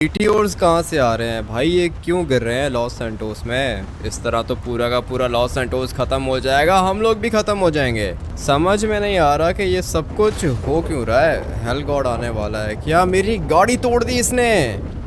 Meteors कहाँ से आ रहे हैं भाई? ये क्यों गिर रहे हैं लॉस सैंटोस में? इस तरह तो पूरा का पूरा लॉस सैंटोस खत्म हो जाएगा, हम लोग भी खत्म हो जाएंगे। समझ में नहीं आ रहा कि ये सब कुछ हो क्यों रहा है। हेल गॉड आने वाला है क्या? मेरी गाड़ी तोड़ दी इसने।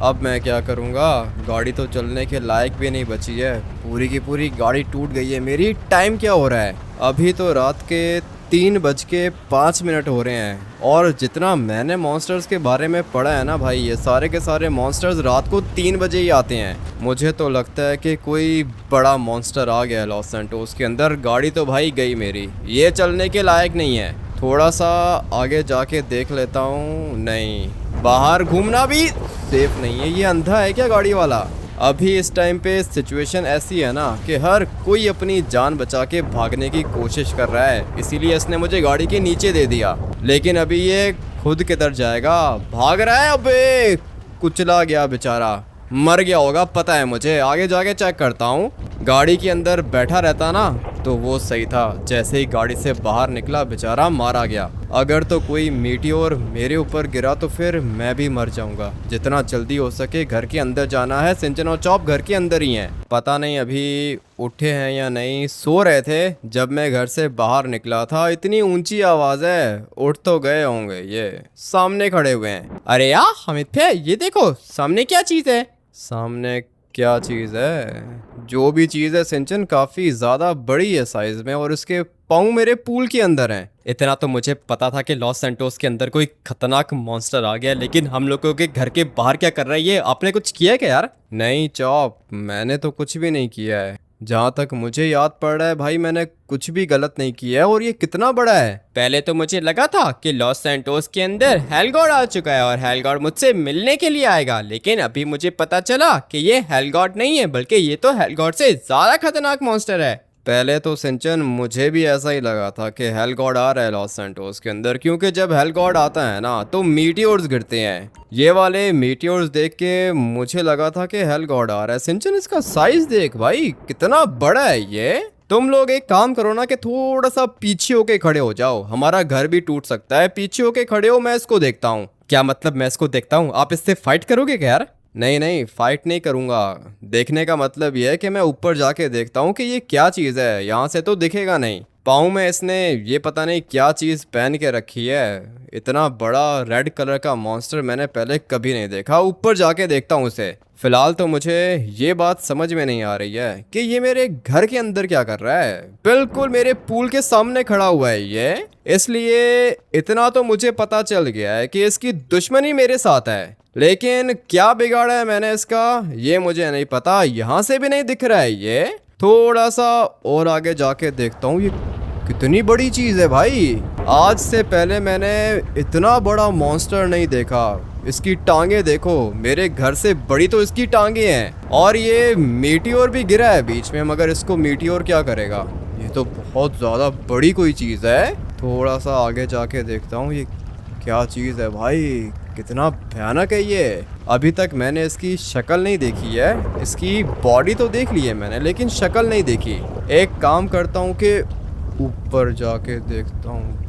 अब मैं क्या करूँगा? गाड़ी तो चलने के लायक भी नहीं बची है, पूरी की पूरी गाड़ी टूट गई है मेरी। टाइम क्या हो रहा है? अभी तो रात के 3:05 हो रहे हैं। और जितना मैंने मॉन्स्टर्स के बारे में पढ़ा है ना भाई, ये सारे के सारे मॉन्स्टर्स रात को 3 बजे ही आते हैं। मुझे तो लगता है कि कोई बड़ा मॉन्स्टर आ गया है लॉस सैंटोस के अंदर। गाड़ी तो भाई गई मेरी, ये चलने के लायक नहीं है। थोड़ा सा आगे जाके देख लेता हूँ। नहीं, बाहर घूमना भी सेफ नहीं है। ये अंधा है क्या गाड़ी वाला? अभी इस टाइम पे सिचुएशन ऐसी है ना कि हर कोई अपनी जान बचा के भागने की कोशिश कर रहा है, इसीलिए इसने मुझे गाड़ी के नीचे दे दिया। लेकिन अभी ये खुद किधर जाएगा? भाग रहा है। अबे कुचला गया बेचारा, मर गया होगा पता है मुझे। आगे जाके चेक करता हूँ। गाड़ी के अंदर बैठा रहता ना तो वो सही था। जैसे ही गाड़ी से बाहर निकला बेचारा मारा गया। अगर तो कोई मीटियोर मेरे ऊपर गिरा तो फिर मैं भी मर जाऊंगा। जितना जल्दी हो सके घर के अंदर जाना है। सिंचन और चॉप घर के अंदर ही हैं। पता नहीं अभी उठे हैं या नहीं। सो रहे थे जब मैं घर से बाहर निकला था। इतनी ऊंची आवाज है, उठ तो गए होंगे। ये सामने खड़े हुए हैं। अरे यार हामिद भाई, ये देखो सामने क्या चीज है। सामने क्या चीज़ है? जो भी चीज़ है सिंचन काफ़ी ज़्यादा बड़ी है साइज़ में, और इसके पाँव मेरे पूल के अंदर हैं। इतना तो मुझे पता था कि लॉस सैंटोस के अंदर कोई खतरनाक मॉन्स्टर आ गया, लेकिन हम लोगों के घर के बाहर क्या कर रहा है ये? आपने कुछ किया है क्या यार? नहीं चॉप, मैंने तो कुछ भी नहीं किया है। जहाँ तक मुझे याद पड़ रहा है भाई, मैंने कुछ भी गलत नहीं किया है। और ये कितना बड़ा है? पहले तो मुझे लगा था कि लॉस सैंटोस के अंदर हेलगॉड आ चुका है और हेलगॉड मुझसे मिलने के लिए आएगा, लेकिन अभी मुझे पता चला कि ये हेलगॉड नहीं है, बल्कि ये तो हेलगॉड से ज्यादा खतरनाक मॉन्स्टर है। पहले तो सिंचन मुझे भी ऐसा ही लगा था कि हेल गॉड आ रहा है लॉस सैंटोस के अंदर, क्योंकि जब हेल गॉड आता है ना तो मीटियोर्स गिरते हैं। ये वाले मीटियोर्स देख के मुझे लगा था कि हेल गॉड आ रहा है। सिंचन इसका साइज देख भाई, कितना बड़ा है ये। तुम लोग एक काम करो ना कि थोड़ा सा पीछे होके खड़े हो जाओ, हमारा घर भी टूट सकता है। पीछे होके खड़े हो, मैं इसको देखता हूँ। क्या मतलब मैं इसको देखता हूँ? आप इससे फाइट करोगे क्या यार? नहीं नहीं, फाइट नहीं करूंगा। देखने का मतलब यह है कि मैं ऊपर जाके देखता हूँ कि ये क्या चीज़ है। यहाँ से तो दिखेगा नहीं। पाँव में इसने ये पता नहीं क्या चीज़ पहन के रखी है। इतना बड़ा रेड कलर का मॉन्स्टर मैंने पहले कभी नहीं देखा। ऊपर जाके देखता हूँ उसे। फिलहाल तो मुझे ये बात समझ में नहीं आ रही है कि ये मेरे घर के अंदर क्या कर रहा है। बिल्कुल मेरे पूल के सामने खड़ा हुआ है ये। इसलिए इतना तो मुझे पता चल गया है कि इसकी दुश्मनी मेरे साथ है, लेकिन क्या बिगाड़ा है मैंने इसका ये मुझे नहीं पता। यहाँ से भी नहीं दिख रहा है ये। थोड़ा सा और आगे जाके देखता हूँ। ये कितनी बड़ी चीज़ है भाई। आज से पहले मैंने इतना बड़ा मॉन्स्टर नहीं देखा। इसकी टांगे देखो, मेरे घर से बड़ी तो इसकी टांगे हैं। और ये मीटियोर भी गिरा है बीच में, मगर इसको मीटियोर क्या करेगा? ये तो बहुत ज़्यादा बड़ी कोई चीज़ है। थोड़ा सा आगे जाके देखता हूँ। ये क्या चीज़ है भाई? कितना भयानक है ये। अभी तक मैंने इसकी शक्ल नहीं देखी है। इसकी बॉडी तो देख ली है मैंने, लेकिन शक्ल नहीं देखी। एक काम करता हूँ कि ऊपर जाके देखता हूँ।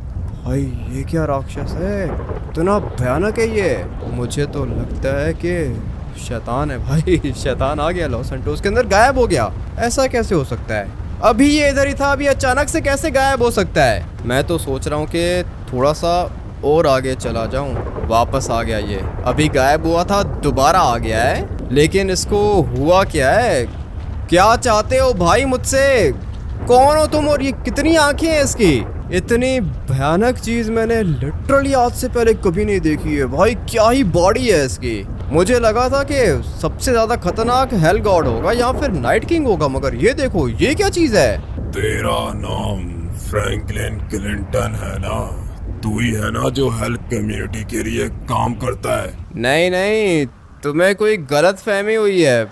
भाई ये क्या राक्षस है? इतना भयानक है ये। मुझे तो लगता है कि शैतान है भाई। शैतान आ गया लॉस सैंटोस के अंदर, गायब हो गया। ऐसा कैसे हो सकता है? अभी ये इधर ही था, अभी अचानक से कैसे गायब हो सकता है? मैं तो सोच रहा हूँ कि थोड़ा सा और आगे चला जाऊं। वापस आ गया ये। अभी गायब हुआ था, दोबारा आ गया है। लेकिन इसको हुआ क्या है? क्या चाहते हो भाई मुझसे? कौन हो तुम? और ये कितनी आंखें हैं इसकी? इतनी भयानक चीज मैंने लिटरली आज से पहले कभी नहीं देखी है भाई। क्या ही बॉडी है इसकी। मुझे लगा था कि सबसे ज्यादा खतरनाक हेल गॉड होगा या फिर नाइट किंग होगा, मगर ये देखो ये क्या चीज है। तेरा नाम फ्रैंकलिन क्लिंटन है ना? तू ही है ना जो हेल्प कम्युनिटी के लिए काम करता है? नहीं नहीं, तुम्हें कोई गलत फहमी हुई है।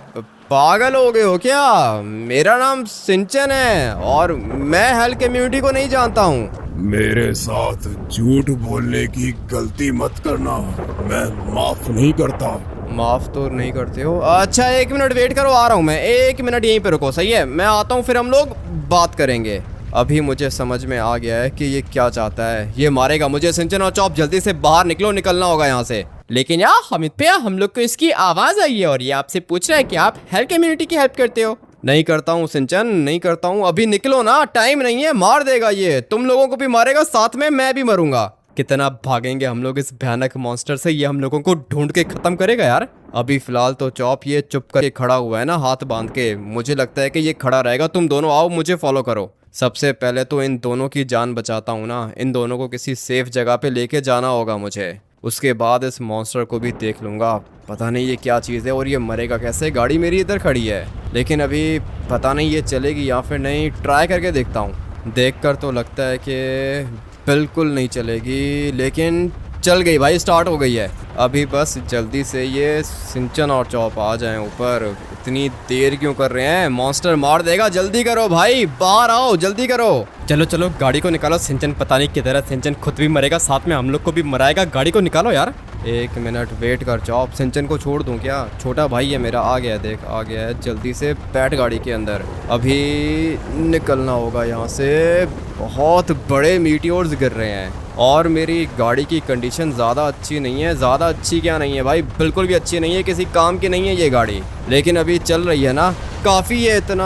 पागल हो गए हो क्या? मेरा नाम सिंचन है और मैं हेल्प कम्युनिटी को नहीं जानता हूँ। मेरे साथ झूठ बोलने की गलती मत करना, मैं माफ नहीं करता। माफ तो नहीं करते हो? अच्छा 1 मिनट वेट करो, आ रहा हूँ मैं। 1 मिनट यहीं पे रुको, सही है? मैं आता हूँ, फिर हम लोग बात करेंगे। अभी मुझे समझ में आ गया है कि ये क्या चाहता है। ये मारेगा मुझे। सिंचन और चॉप जल्दी से बाहर निकलो, निकलना होगा यहाँ से। लेकिन यार हामिद भैया, हम लोग को इसकी आवाज आई है और ये आपसे पूछ रहा है कि आप हेल्थ कम्युनिटी की हेल्प करते हो। नहीं करता हूँ सिंचन, नहीं करता हूँ। अभी निकलो ना, टाइम नहीं है, मार देगा ये, तुम लोगों को भी मारेगा, साथ में मैं भी मरूंगा। कितना भागेंगे हम लोग इस भयानक मॉन्स्टर से, ये हम लोगों को ढूंढ के खत्म करेगा यार। अभी फिलहाल तो चॉप ये चुप करके खड़ा हुआ है ना, हाथ बांध के। मुझे लगता है कि ये खड़ा रहेगा। तुम दोनों आओ, मुझे फॉलो करो। सबसे पहले तो इन दोनों की जान बचाता हूँ ना। इन दोनों को किसी सेफ जगह पे लेके जाना होगा मुझे। उसके बाद इस मॉन्स्टर को भी देख लूँगा। पता नहीं ये क्या चीज़ है और ये मरेगा कैसे। गाड़ी मेरी इधर खड़ी है, लेकिन अभी पता नहीं ये चलेगी या फिर नहीं। ट्राई करके देखता हूँ। देखकर तो लगता है कि बिल्कुल नहीं चलेगी, लेकिन चल गई भाई, स्टार्ट हो गई है। अभी बस जल्दी से ये सिंचन और चॉप आ जाएं ऊपर। इतनी देर क्यों कर रहे हैं? मॉन्स्टर मार देगा, जल्दी करो भाई, बाहर आओ, जल्दी करो। चलो चलो गाड़ी को निकालो। सिंचन पता नहीं किधर है। सिंचन खुद भी मरेगा, साथ में हम लोग को भी मराएगा। गाड़ी को निकालो यार। 1 मिनट वेट कर चॉप। सिंचन को छोड़ दूं क्या? छोटा भाई है मेरा, आ गया, देख आ गया है। जल्दी से बैठ गाड़ी के अंदर, अभी निकलना होगा यहाँ से। बहुत बड़े मीटियोर्स गिर रहे हैं और मेरी गाड़ी की कंडीशन ज़्यादा अच्छी नहीं है। ज़्यादा अच्छी क्या नहीं है भाई, बिल्कुल भी अच्छी नहीं है, किसी काम की नहीं है ये गाड़ी। लेकिन अभी चल रही है ना, काफ़ी है इतना।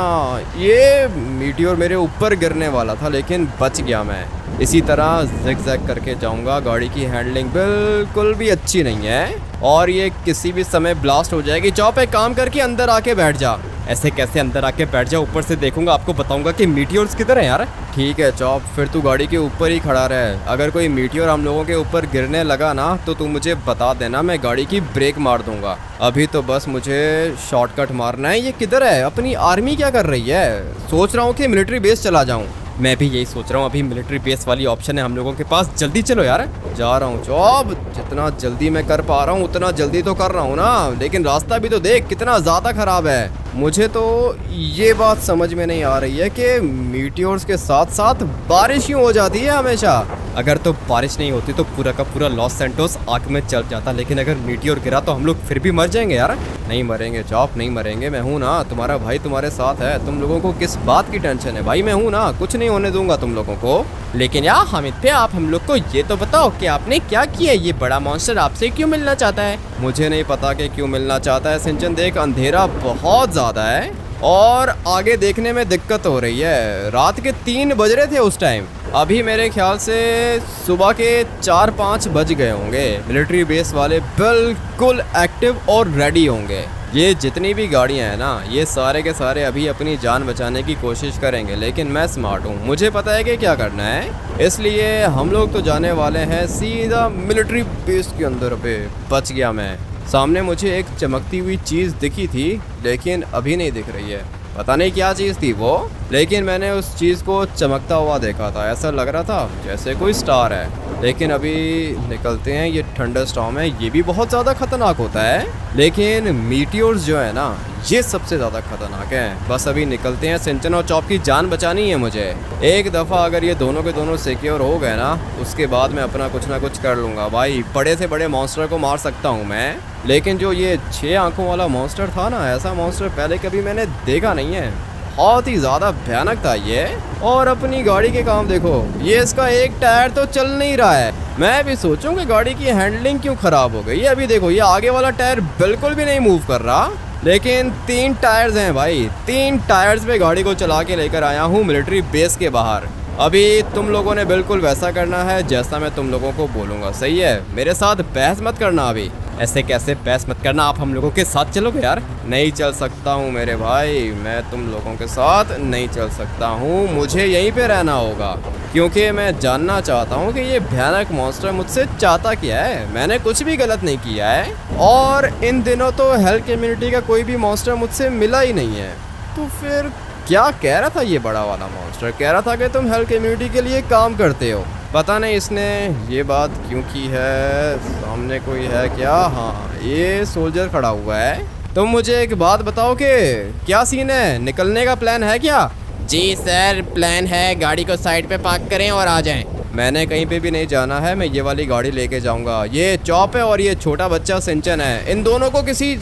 ये मीटियोर मेरे ऊपर गिरने वाला था, लेकिन बच गया मैं। इसी तरह ज़िग-ज़ैग करके जाऊंगा। गाड़ी की हैंडलिंग बिल्कुल भी अच्छी नहीं है और ये किसी भी समय ब्लास्ट हो जाएगी। चॉप एक काम करके अंदर आके बैठ जा। ऐसे कैसे अंदर आके बैठ जा? ऊपर से देखूंगा, आपको बताऊंगा कि मीटियोर्स किधर है यार। ठीक है चॉप, फिर तू गाड़ी के ऊपर ही खड़ा रहे। अगर कोई मीटियोर हम लोगों के ऊपर गिरने लगा ना, तो तू मुझे बता देना, मैं गाड़ी की ब्रेक मार दूंगा। अभी तो बस मुझे शॉर्टकट मारना है। ये किधर है? अपनी आर्मी क्या कर रही है? सोच रहा हूँ कि मिलिट्री बेस चला जाऊँ। मैं भी यही सोच रहा हूँ, अभी मिलिट्री बेस वाली ऑप्शन है हम लोगों के पास। जल्दी चलो यार। जा रहा हूँ चॉप, जितना जल्दी मैं कर पा रहा हूँ उतना जल्दी तो कर रहा हूँ ना, लेकिन रास्ता भी तो देख कितना ज़्यादा ख़राब है। मुझे तो ये बात समझ में नहीं आ रही है कि मीटियोर्स के साथ साथ बारिश क्यों हो जाती है हमेशा। अगर तो बारिश नहीं होती तो पूरा का पूरा लॉस सैंटोस आग में चल जाता, लेकिन अगर मीटियोर गिरा तो हम लोग फिर भी मर जाएंगे यार। नहीं मरेंगे चॉप, नहीं मरेंगे। मैं हूँ ना, तुम्हारा भाई तुम्हारे साथ है। तुम लोगों को किस बात की टेंशन है भाई? मैं हूँ ना, कुछ नहीं होने दूंगा तुम लोगों को। लेकिन यार हामिद भैया, आप हम लोग को ये तो बताओ कि आपने क्या किया? ये बड़ा मॉन्स्टर आपसे क्यों मिलना चाहता है? मुझे नहीं पता कि क्यों मिलना चाहता है सिंचन। देख अंधेरा बहुत ज़्यादा है और आगे देखने में दिक्कत हो रही है। रात के 3 बज रहे थे उस टाइम। अभी मेरे ख्याल से सुबह के 4-5 बज गए होंगे। मिलिट्री बेस वाले बिल्कुल एक्टिव और रेडी होंगे। ये जितनी भी गाड़ियां हैं ना, ये सारे के सारे अभी अपनी जान बचाने की कोशिश करेंगे, लेकिन मैं स्मार्ट हूँ, मुझे पता है कि क्या करना है। इसलिए हम लोग तो जाने वाले हैं सीधा मिलिट्री बेस के अंदर पे। बच गया मैं। सामने मुझे एक चमकती हुई चीज़ दिखी थी, लेकिन अभी नहीं दिख रही है। पता नहीं क्या चीज़ थी वो, लेकिन मैंने उस चीज़ को चमकता हुआ देखा था। ऐसा लग रहा था जैसे कोई स्टार है। लेकिन अभी निकलते हैं। ये थंडर स्टॉर्म है, ये भी बहुत ज़्यादा खतरनाक होता है, लेकिन मीटियोर्स जो है ना, ये सबसे ज़्यादा खतरनाक है। बस अभी निकलते हैं। सिंचन और चॉप की जान बचानी है मुझे। एक दफ़ा अगर ये दोनों के दोनों सिक्योर हो गए ना, उसके बाद मैं अपना कुछ ना कुछ कर लूँगा भाई। बड़े से बड़े मॉन्स्टर को मार सकता हूँ मैं, लेकिन जो ये 6 आंखों वाला मॉन्स्टर था ना, ऐसा मॉन्स्टर पहले कभी मैंने देखा नहीं है। बहुत ही ज़्यादा भयानक था ये। और अपनी गाड़ी के काम देखो, ये इसका एक टायर तो चल नहीं रहा है। मैं भी सोचूं कि गाड़ी की हैंडलिंग क्यों ख़राब हो गई है। अभी देखो, ये आगे वाला टायर बिल्कुल भी नहीं मूव कर रहा, लेकिन 3 टायर्स हैं भाई। 3 टायर्स पे गाड़ी को चला के लेकर आया हूँ मिलिट्री बेस के बाहर। अभी तुम लोगों ने बिल्कुल वैसा करना है जैसा मैं तुम लोगों को बोलूँगा, सही है? मेरे साथ बहस मत करना अभी। ऐसे कैसे बहस मत करना? आप हम लोगों के साथ चलोगे यार? नहीं चल सकता हूँ मेरे भाई, मैं तुम लोगों के साथ नहीं चल सकता हूँ। मुझे यहीं पे रहना होगा, क्योंकि मैं जानना चाहता हूँ कि ये भयानक मॉन्स्टर मुझसे चाहता क्या है। मैंने कुछ भी गलत नहीं किया है, और इन दिनों तो हेल्थ कम्युनिटी का कोई भी मॉन्स्टर मुझसे मिला ही नहीं है। तो फिर क्या कह रहा था ये बड़ा वाला मॉन्स्टर? कह रहा था कि तुम हेल्थ कम्युनिटी के लिए काम करते हो। पता नहीं इसने ये बात क्यों की है। सामने कोई है क्या? हाँ, ये सोल्जर खड़ा हुआ है। तुम मुझे एक बात बताओ कि क्या सीन है? निकलने का प्लान है क्या? जी सर, प्लान है। गाड़ी को साइड पे पार्क करें और आ जाएं। मैंने कहीं पे भी नहीं जाना है, मैं ये वाली गाड़ी लेके जाऊंगा। ये चॉप है और ये छोटा बच्चा सिंचन है। इन दोनों को किसी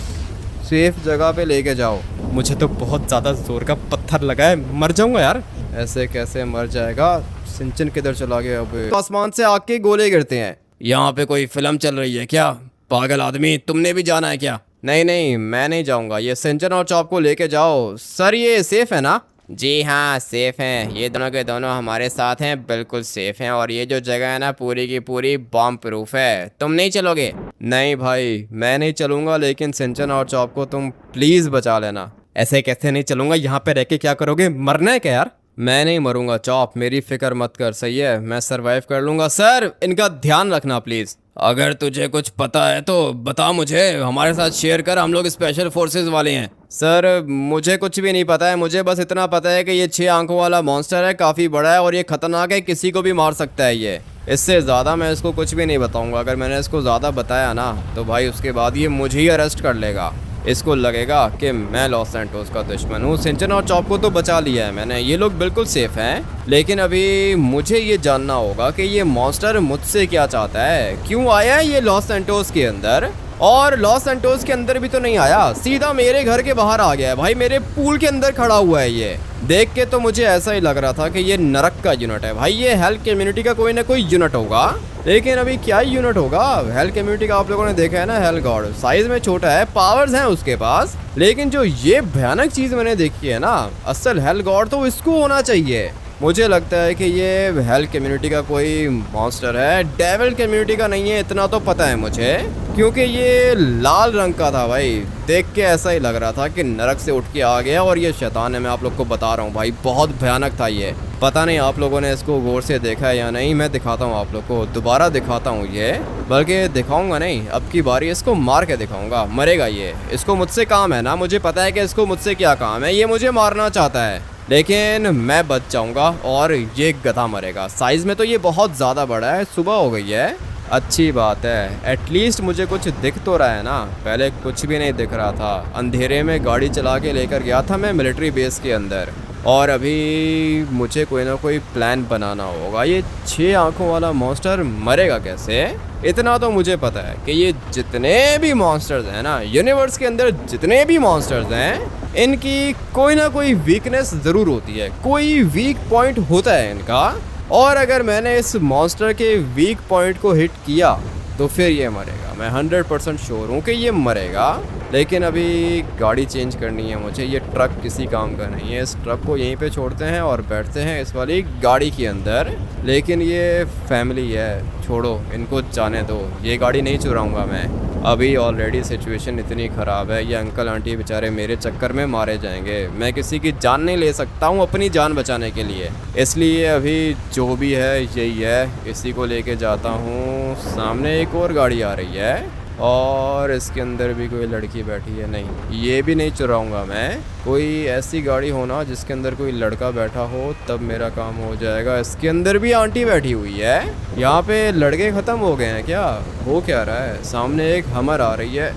सेफ जगह पे लेके जाओ। मुझे तो बहुत ज़्यादा जोर का पत्थर लगा है, मर जाऊंगा यार। ऐसे कैसे मर जाएगा? सिंचन किधर चला गया? अब आसमान से आग के गोले गिरते हैं। यहाँ पे कोई फिल्म चल रही है क्या? पागल आदमी, तुमने भी जाना है क्या? नहीं नहीं, मैं नहीं जाऊंगा। ये सिंचन और चॉप को लेके जाओ। सर ये सेफ है ना? जी हाँ सेफ हैं, ये दोनों के दोनों हमारे साथ हैं, बिल्कुल सेफ हैं। और ये जो जगह है ना पूरी की पूरी बॉम्ब प्रूफ है। तुम नहीं चलोगे? नहीं भाई मैं नहीं चलूंगा, लेकिन सिंचन और चॉप को तुम प्लीज बचा लेना। ऐसे कैसे नहीं चलूंगा? यहाँ पे रह के क्या करोगे? मरना है क्या यार? मैं नहीं मरूंगा चॉप, मेरी फिक्र मत कर, सही है? मैं सरवाइव कर लूंगा। सर इनका ध्यान रखना प्लीज। अगर तुझे कुछ पता है तो बता मुझे, हमारे साथ शेयर कर, हम लोग स्पेशल फोर्सेस वाले हैं। सर मुझे कुछ भी नहीं पता है, मुझे बस इतना पता है कि ये 6 आंखों वाला मॉन्स्टर है, काफ़ी बड़ा है और ये खतरनाक है, किसी को भी मार सकता है ये। इससे ज़्यादा मैं इसको कुछ भी नहीं बताऊंगा। अगर मैंने इसको ज़्यादा बताया ना तो भाई उसके बाद ये मुझे ही अरेस्ट कर लेगा। इसको लगेगा कि मैं लॉस सैंटोस का दुश्मन हूँ। सिंचन और चॉप को तो बचा लिया है मैंने, ये लोग बिल्कुल सेफ हैं। लेकिन अभी मुझे ये जानना होगा कि ये मॉन्स्टर मुझसे क्या चाहता है, क्यों आया है ये लॉस सैंटोस के अंदर। और लॉस सैंटोस के अंदर भी तो नहीं आया, सीधा मेरे घर के बाहर आ गया है भाई, मेरे पूल के अंदर खड़ा हुआ है। ये देख के तो मुझे ऐसा ही लग रहा था कि ये नरक का यूनिट है भाई, ये हेल कम्युनिटी का कोई ना कोई यूनिट होगा। लेकिन अभी क्या यूनिट होगा? हेल कम्युनिटी का आप लोगों ने देखा है ना, हेल गॉड साइज में छोटा है, पावर्स हैं उसके पास, लेकिन जो ये भयानक चीज मैंने देखी है ना, असल हेल गॉड तो इसको होना चाहिए। मुझे लगता है कि ये हेल कम्युनिटी का कोई मॉन्स्टर है, डेविल कम्युनिटी का नहीं है, इतना तो पता है मुझे, क्योंकि ये लाल रंग का था भाई। देख के ऐसा ही लग रहा था कि नरक से उठ के आ गया और ये शैतान है। मैं आप लोग को बता रहा हूँ भाई, बहुत भयानक था ये। पता नहीं आप लोगों ने इसको गौर से देखा है या नहीं, मैं दिखाता हूँ आप लोग को, दोबारा दिखाता हूँ ये, बल्कि दिखाऊंगा नहीं, अब की बारी इसको मार के दिखाऊंगा। मरेगा ये, इसको मुझसे काम है ना, मुझे पता है कि इसको मुझसे क्या काम है। ये मुझे मारना चाहता है लेकिन मैं बच जाऊंगा और ये गधा मरेगा। साइज में तो ये बहुत ज़्यादा बड़ा है। सुबह हो गई है, अच्छी बात है, एटलीस्ट मुझे कुछ दिख तो रहा है ना, पहले कुछ भी नहीं दिख रहा था। अंधेरे में गाड़ी चला के लेकर गया था मैं मिलिट्री बेस के अंदर, और अभी मुझे कोई ना कोई प्लान बनाना होगा। ये 6 आंखों वाला मॉन्स्टर मरेगा कैसे? इतना तो मुझे पता है कि ये जितने भी मॉन्स्टर्स हैं ना यूनिवर्स के अंदर, जितने भी मॉन्स्टर्स हैं, इनकी कोई ना कोई वीकनेस ज़रूर होती है, कोई वीक पॉइंट होता है इनका। और अगर मैंने इस मॉन्स्टर के वीक पॉइंट को हिट किया तो फिर ये मरेगा। मैं 100% श्योर हूँ कि ये मरेगा। लेकिन अभी गाड़ी चेंज करनी है मुझे, ये ट्रक किसी काम का नहीं है। इस ट्रक को यहीं पे छोड़ते हैं और बैठते हैं इस वाली गाड़ी के अंदर। लेकिन ये फैमिली है, छोड़ो इनको जाने दो, ये गाड़ी नहीं चुराऊंगा मैं। अभी ऑलरेडी सिचुएशन इतनी ख़राब है, ये अंकल आंटी बेचारे मेरे चक्कर में मारे जाएंगे। मैं किसी की जान नहीं ले सकता हूँ अपनी जान बचाने के लिए, इसलिए अभी जो भी है यही है, इसी को लेके जाता हूँ। सामने एक और गाड़ी आ रही है और इसके अंदर भी कोई लड़की बैठी है। नहीं, ये भी नहीं चुराऊंगा मैं। कोई ऐसी गाड़ी होना जिसके अंदर कोई लड़का बैठा हो, तब मेरा काम हो जाएगा। इसके अंदर भी आंटी बैठी हुई है। यहाँ पे लड़के ख़त्म हो गए हैं क्या? हो क्या रहा है? सामने एक हमर आ रही है,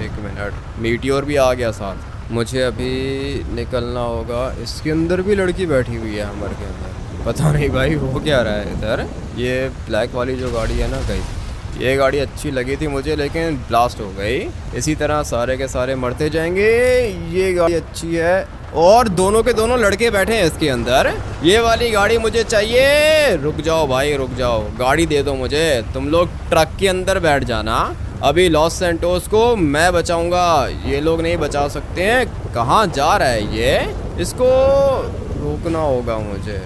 1 मिनट, मीटियोर भी आ गया साथ। मुझे अभी निकलना होगा। इसके अंदर भी लड़की बैठी हुई है हमर के अंदर। पता नहीं भाई हो क्या रहा है इधर। ये ब्लैक वाली जो गाड़ी है ना, कहीं ये गाड़ी अच्छी लगी थी मुझे, लेकिन ब्लास्ट हो गई। इसी तरह सारे के सारे मरते जाएंगे। ये गाड़ी अच्छी है और दोनों के दोनों लड़के बैठे हैं इसके अंदर। ये वाली गाड़ी मुझे चाहिए। रुक जाओ भाई, रुक जाओ, गाड़ी दे दो मुझे। तुम लोग ट्रक के अंदर बैठ जाना। अभी लॉस सैंटोस को मैं बचाऊंगा, ये लोग नहीं बचा सकते हैं। कहाँ जा रहा है ये? इसको रोकना होगा मुझे।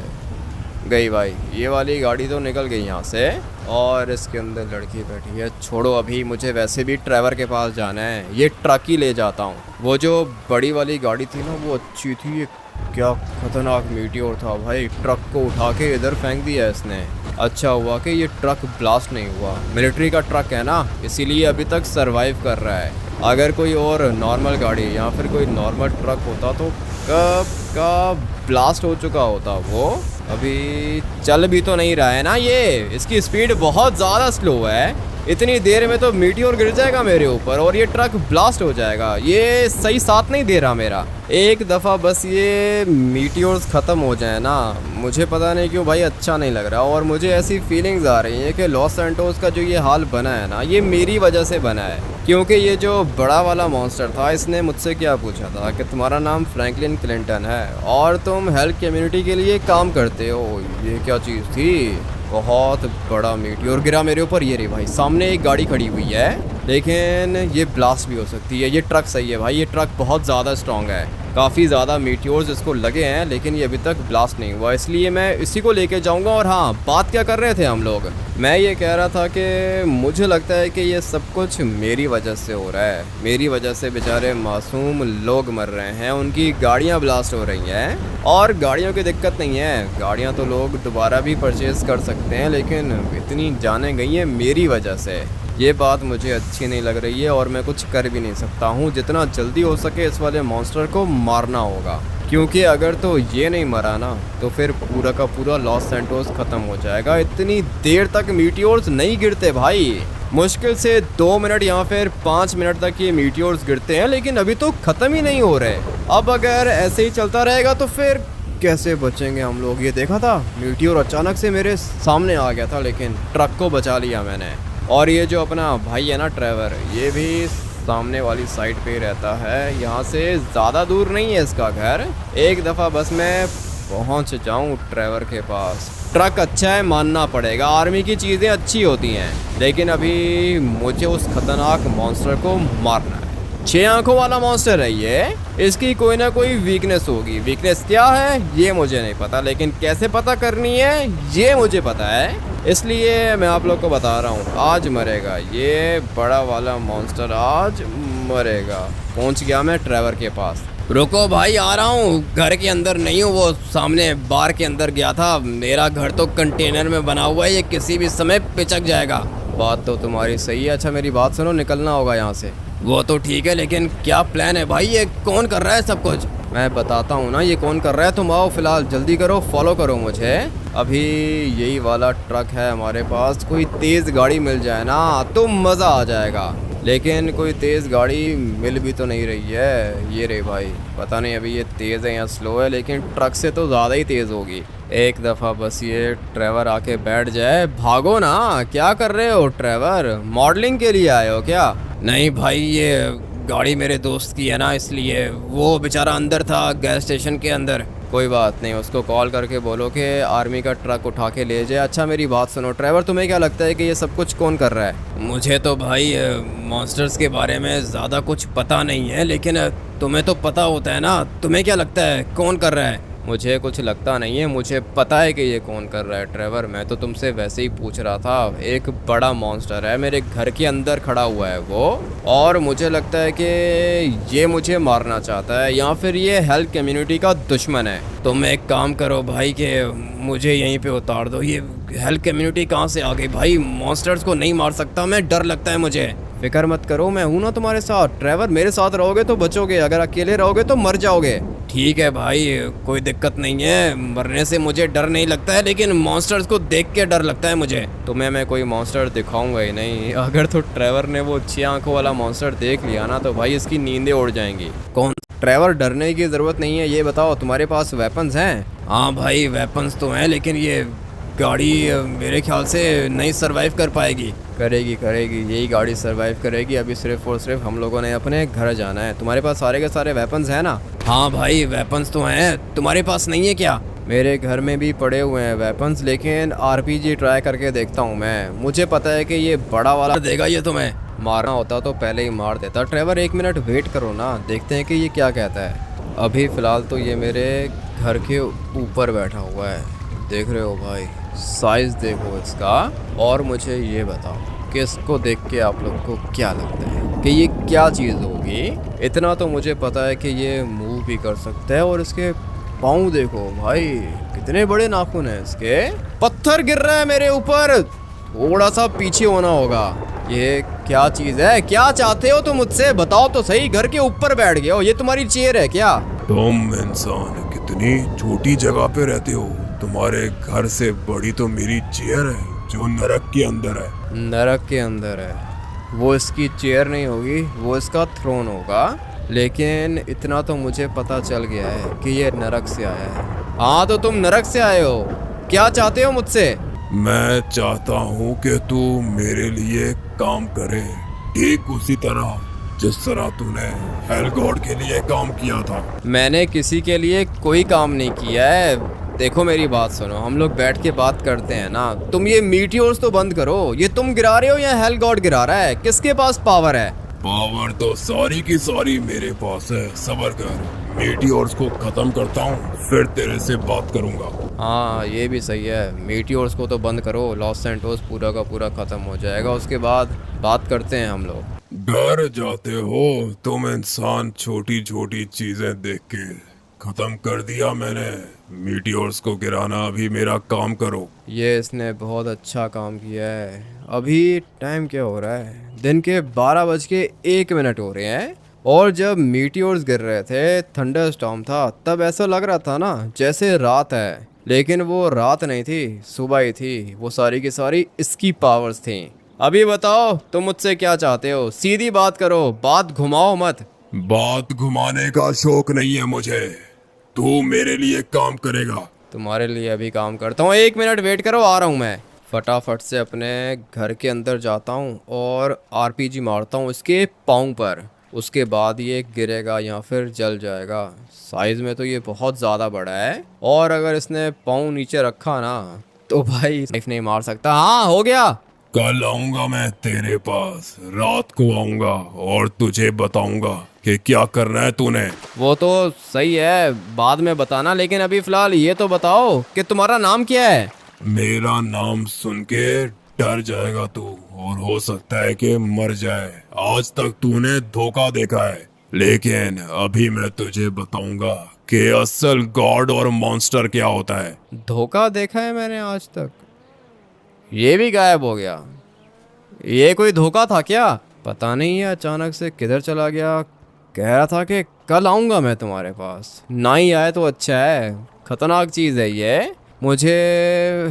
गई भाई, ये वाली गाड़ी तो निकल गई यहाँ से और इसके अंदर लड़की बैठी है। छोड़ो, अभी मुझे वैसे भी ड्राइवर के पास जाना है, ये ट्रक ही ले जाता हूँ। वो जो बड़ी वाली गाड़ी थी ना वो अच्छी थी, ये क्या खतरनाक मीटियोर था भाई। ट्रक को उठा के इधर फेंक दिया इसने। अच्छा हुआ कि ये ट्रक ब्लास्ट नहीं हुआ, मिलिट्री का ट्रक है ना, इसीलिए अभी तक सरवाइव कर रहा है। अगर कोई और नॉर्मल गाड़ी या फिर कोई नॉर्मल ट्रक होता तो कब का ब्लास्ट हो चुका होता वो। अभी चल भी तो नहीं रहा है ना ये, इसकी स्पीड बहुत ज़्यादा स्लो है। इतनी देर में तो मीटियोर गिर जाएगा मेरे ऊपर और ये ट्रक ब्लास्ट हो जाएगा। ये सही साथ नहीं दे रहा मेरा। एक दफ़ा बस ये मीटियोर्स ख़त्म हो जाए ना, मुझे पता नहीं क्यों भाई अच्छा नहीं लग रहा। और मुझे ऐसी फीलिंग्स आ रही हैं कि लॉस सैंटोस का जो ये हाल बना है ना, ये मेरी वजह से बना है। क्योंकि ये जो बड़ा वाला मॉन्स्टर था, इसने मुझसे क्या पूछा था कि तुम्हारा नाम फ्रैंकलिन क्लिंटन है और तुम हेल्थ कम्युनिटी के लिए काम करते हो। ये क्या चीज़ थी? बहुत बड़ा मीटियोर गिरा मेरे ऊपर। ये रे भाई, सामने एक गाड़ी खड़ी हुई है, लेकिन ये ब्लास्ट भी हो सकती है। ये ट्रक सही है भाई, ये ट्रक बहुत ज़्यादा स्ट्रॉन्ग है, काफ़ी ज़्यादा मीटियोर्स इसको लगे हैं, लेकिन ये अभी तक ब्लास्ट नहीं हुआ, इसलिए मैं इसी को लेके जाऊंगा। और हाँ, बात क्या कर रहे थे हम लोग, मैं ये कह रहा था कि मुझे लगता है कि ये सब कुछ मेरी वजह से हो रहा है। मेरी वजह से बेचारे मासूम लोग मर रहे हैं, उनकी गाड़ियाँ ब्लास्ट हो रही हैं। और गाड़ियों की दिक्कत नहीं है, गाड़ियाँ तो लोग दोबारा भी परचेज़ कर सकते हैं, लेकिन इतनी जानें गई हैं मेरी वजह से। ये बात मुझे अच्छी नहीं लग रही है और मैं कुछ कर भी नहीं सकता हूँ। जितना जल्दी हो सके इस वाले मॉन्स्टर को मारना होगा, क्योंकि अगर तो ये नहीं मरा ना तो फिर पूरा का पूरा लॉस सैंटोस ख़त्म हो जाएगा। इतनी देर तक मीटियोर्स नहीं गिरते भाई, मुश्किल से 2 मिनट या फिर 5 मिनट तक ये मीटियोर्स गिरते हैं, लेकिन अभी तो ख़त्म ही नहीं हो रहे। अब अगर ऐसे ही चलता रहेगा तो फिर कैसे बचेंगे हम लोग। ये देखा था, मीटियोर अचानक से मेरे सामने आ गया था, लेकिन ट्रक को बचा लिया मैंने। और ये जो अपना भाई है ना ट्रेवर, ये भी सामने वाली साइड पे रहता है, यहाँ से ज़्यादा दूर नहीं है इसका घर। एक दफ़ा बस मैं पहुँच जाऊँ ट्रेवर के पास। ट्रक अच्छा है, मानना पड़ेगा, आर्मी की चीज़ें अच्छी होती हैं, लेकिन अभी मुझे उस खतरनाक मॉन्स्टर को मारना है। 6 आंखों वाला मॉन्स्टर है ये, इसकी कोई ना कोई वीकनेस होगी। वीकनेस क्या है ये मुझे नहीं पता, लेकिन कैसे पता करनी है ये मुझे पता है, इसलिए मैं आप लोग को बता रहा हूँ। आज मरेगा ये बड़ा वाला मॉन्स्टर, आज मरेगा। पहुँच गया मैं ट्रेवर के पास। रुको भाई, आ रहा हूँ। घर के अंदर नहीं हूँ, वो सामने बार के अंदर गया था। मेरा घर तो कंटेनर में बना हुआ है, ये किसी भी समय पिचक जाएगा। बात तो तुम्हारी सही है। अच्छा मेरी बात सुनो, निकलना होगा यहाँ से। वो तो ठीक है, लेकिन क्या प्लान है भाई, ये कौन कर रहा है सब कुछ? मैं बताता हूँ ना ये कौन कर रहा है। तुम आओ फिलहाल, जल्दी करो, फॉलो करो मुझे। अभी यही वाला ट्रक है हमारे पास, कोई तेज़ गाड़ी मिल जाए ना तो मज़ा आ जाएगा, लेकिन कोई तेज़ गाड़ी मिल भी तो नहीं रही है। ये रे भाई, पता नहीं अभी ये तेज़ है या स्लो है, लेकिन ट्रक से तो ज़्यादा ही तेज़ होगी। एक दफ़ा बस ये ट्रेवर आके बैठ जाए। भागो ना, क्या कर रहे हो ट्रेवर? मॉडलिंग के लिए आए हो क्या? नहीं भाई, ये गाड़ी मेरे दोस्त की है ना, इसलिए। वो बेचारा अंदर था, गैस स्टेशन के अंदर। कोई बात नहीं, उसको कॉल करके बोलो कि आर्मी का ट्रक उठा के ले जाए। अच्छा मेरी बात सुनो ट्रेवर, तुम्हें क्या लगता है कि ये सब कुछ कौन कर रहा है? मुझे तो भाई मॉन्स्टर्स के बारे में ज़्यादा कुछ पता नहीं है, लेकिन तुम्हें तो पता होता है ना। तुम्हें क्या लगता है कौन कर रहा है? मुझे कुछ लगता नहीं है, मुझे पता है कि ये कौन कर रहा है ट्रेवर। मैं तो तुमसे वैसे ही पूछ रहा था। एक बड़ा मॉन्स्टर है, मेरे घर के अंदर खड़ा हुआ है वो, और मुझे लगता है कि ये मुझे मारना चाहता है, या फिर ये हेल्थ कम्युनिटी का दुश्मन है। तुम एक काम करो भाई कि मुझे यहीं पे उतार दो। ये हेल्थ कम्युनिटी कहाँ से आ गई भाई? मॉन्स्टर्स को नहीं मार सकता मैं, डर लगता है मुझे। फिक्र मत करो, मैं हूं ना तुम्हारे साथ ट्रेवर। मेरे साथ रहोगे तो बचोगे, अगर अकेले रहोगे तो मर जाओगे। ठीक है भाई, कोई दिक्कत नहीं है, मरने से मुझे डर नहीं लगता है, लेकिन मॉन्स्टर्स को देख के डर लगता है मुझे। तुम्हें मैं कोई मॉन्स्टर दिखाऊंगा ही नहीं। अगर तो ट्रेवर ने वो 6 आंखों वाला मॉन्स्टर देख लिया ना तो भाई इसकी नींदें उड़ जाएंगी। कौन? ट्रेवर, डरने की ज़रूरत नहीं है। ये बताओ तुम्हारे पास वेपन्स हैं? हाँ भाई वेपन्स तो हैं, लेकिन ये गाड़ी मेरे ख्याल से नहीं सरवाइव कर पाएगी। करेगी करेगी, यही गाड़ी सरवाइव करेगी। अभी सिर्फ और सिर्फ हम लोगों ने अपने घर जाना है। तुम्हारे पास सारे के सारे वेपन्स हैं ना? हाँ भाई वेपन्स तो हैं, तुम्हारे पास नहीं है क्या? मेरे घर में भी पड़े हुए हैं वेपन्स, लेकिन RPG ट्राई करके देखता हूँ मैं। मुझे पता है कि ये बड़ा वाला देगा ये तुम्हें। मारना होता तो पहले ही मार देता। ट्रेवर 1 मिनट वेट करो ना, देखते हैं कि ये क्या कहता है। अभी फ़िलहाल तो ये मेरे घर के ऊपर बैठा हुआ है, देख रहे हो भाई, साइज़ देखो इसका। और मुझे ये बताओ कि इसको देख के आप लोग को क्या लगता है कि ये क्या चीज़ होगी? इतना तो मुझे पता है कि ये मूव भी कर सकता है, और इसके पाँव देखो भाई, कितने बड़े नाखून हैं इसके। पत्थर गिर रहा है मेरे ऊपर, थोड़ा सा पीछे होना होगा। ये क्या चीज़ है? क्या चाहते हो तुम मुझसे? बताओ तो सही। घर के ऊपर बैठ गए हो, ये तुम्हारी चेयर है क्या? तुम इंसान कितनी छोटी जगह पे रहते हो। तुम्हारे घर से बड़ी तो मेरी चेयर है जो नरक के अंदर है। नरक के अंदर है? वो इसकी चेयर नहीं होगी, वो इसका थ्रोन होगा। लेकिन इतना तो मुझे पता चल गया है कि ये नरक से आया है। हाँ तो तुम नरक से आए हो, क्या चाहते हो मुझसे? मैं चाहता हूँ कि तू मेरे लिए काम करे, ठीक उसी तरह जिस तरह तूने हेल गॉड के लिए काम किया था। मैंने किसी के लिए कोई काम नहीं किया है। देखो मेरी बात सुनो, हम लोग बैठ के बात करते हैं ना। तुम ये मीटियोर्स तो बंद करो। ये तुम गिरा रहे हो या हेल गॉड गिरा रहा है? किसके पास पावर है? पावर तो सारी की सारी मेरे पास है। सबर कर, मीटियोर्स को खत्म करता हूँ, फिर तेरे से बात करूंगा। हाँ ये भी सही है, मीटियोर्स को तो बंद करो, लॉस सैंटोस पूरा का पूरा खत्म हो जाएगा, उसके बाद बात करते हैं हम लोग। डर जाते हो तुम इंसान, छोटी छोटी चीजें देख के। खत्म कर दिया मैंने मीटियोर्स को गिराना, अभी मेरा काम करो। ये इसने बहुत अच्छा काम किया है। अभी टाइम क्या हो रहा है? दिन के 12:01 हो रहे हैं। और जब मीटियोर्स गिर रहे थे, थंडर स्टॉर्म था, तब ऐसा लग रहा था ना जैसे रात है, लेकिन वो रात नहीं थी, सुबह ही थी। वो सारी की सारी इसकी पावर्स थी। अभी बताओ तुम मुझसे क्या चाहते हो? सीधी बात करो, बात घुमाओ मत। बात घुमाने का शौक नहीं है मुझे। तू मेरे लिए काम करेगा। तुम्हारे लिए अभी काम करता हूँ, 1 मिनट वेट करो, आ रहा हूँ मैं। फटाफट से अपने घर के अंदर जाता हूँ और आरपीजी मारता हूँ इसके पाँव पर। उसके बाद ये गिरेगा या फिर जल जाएगा। साइज़ में तो ये बहुत ज़्यादा बड़ा है, और अगर इसने पाँव नीचे रखा ना तो भाई नाइफ नहीं मार सकता। हाँ हो गया। कल आऊंगा मैं तेरे पास, रात को आऊंगा और तुझे बताऊंगा कि क्या करना है तूने। वो तो सही है, बाद में बताना, लेकिन अभी फ़िलहाल ये तो बताओ कि तुम्हारा नाम क्या है? मेरा नाम सुन के डर जाएगा तू, और हो सकता है कि मर जाए। आज तक तूने धोखा देखा है, लेकिन अभी मैं तुझे बताऊंगा कि असल गॉड और मॉन्स्टर क्या होता है। धोखा देखा है मैंने आज तक? ये भी गायब हो गया। ये कोई धोखा था क्या? पता नहीं है अचानक से किधर चला गया। कह रहा था कि कल आऊँगा मैं तुम्हारे पास, ना ही आए तो अच्छा है। खतरनाक चीज़ है ये। मुझे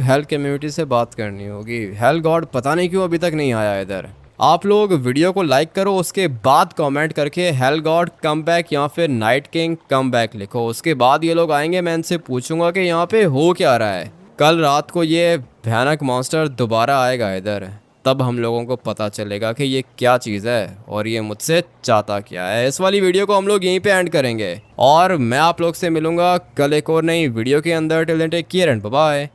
हेल कम्युनिटी से बात करनी होगी। हेल गॉड पता नहीं क्यों अभी तक नहीं आया इधर। आप लोग वीडियो को लाइक करो, उसके बाद कमेंट करके हेल गॉड कम बैक या फिर नाइट किंग कम बैक लिखो। उसके बाद ये लोग आएंगे, मैं इनसे पूछूंगा कि यहाँ पे हो क्या रहा है। कल रात को ये भयानक मॉन्स्टर दोबारा आएगा इधर, तब हम लोगों को पता चलेगा कि ये क्या चीज़ है और ये मुझसे चाहता क्या है। इस वाली वीडियो को हम लोग यहीं पे एंड करेंगे और मैं आप लोग से मिलूंगा कल एक और नई वीडियो के अंदर। Till then take care and bye bye.